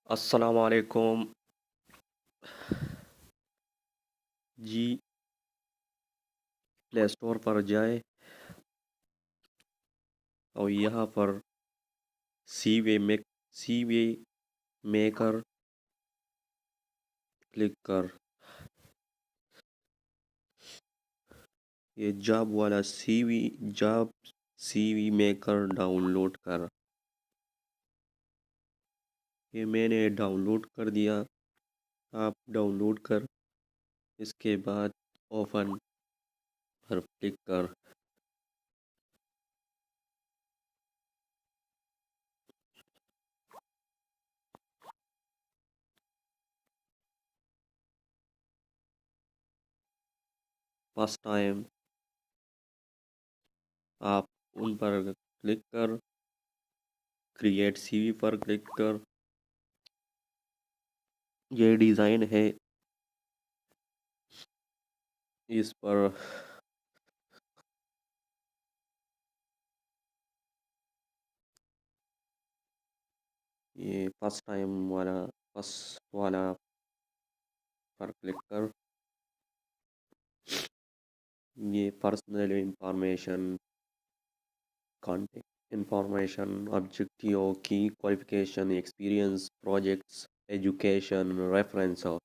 अस्सलाम वालेकुम जी। Play store पर जाए और यहाँ पर सी वे मेकर क्लिक कर। ये जॉब सीवी मेकर डाउनलोड कर। ये मैंने डाउनलोड कर दिया। आप डाउनलोड कर। इसके बाद ओपन पर क्लिक कर। फर्स्ट टाइम आप उन पर क्लिक कर। क्रिएट सीवी पर क्लिक कर। ये डिज़ाइन है। इस पर ये फर्स्ट वाला पर क्लिक कर। ये personal information, contact information, objective, key qualification, experience, projects, education, reference और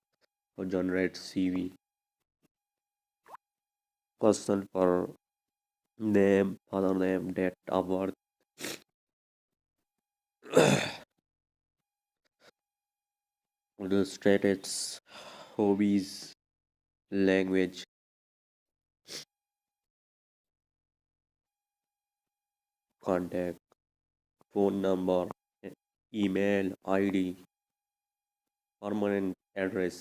generate CV. Personal name, father name, date of birth, status, hobbies, language, contact, phone number, email ID, permanent address,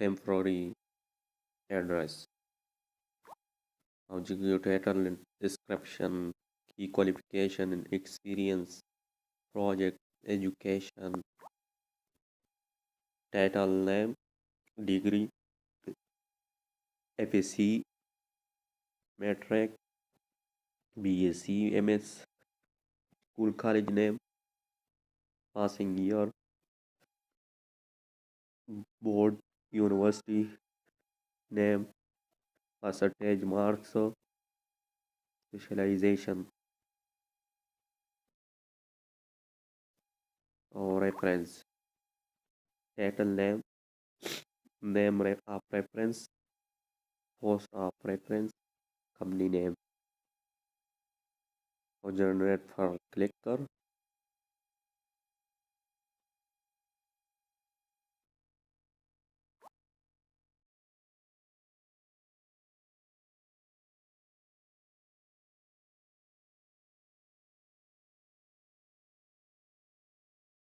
temporary address, objective title, description, key qualification, experience, project, education, title name, degree, FSC, matric, BSc, MS, school college name, passing year, board, university name, percentage marks, specialization और reference, title name, name of reference, post of reference, company name और generate पर click कर।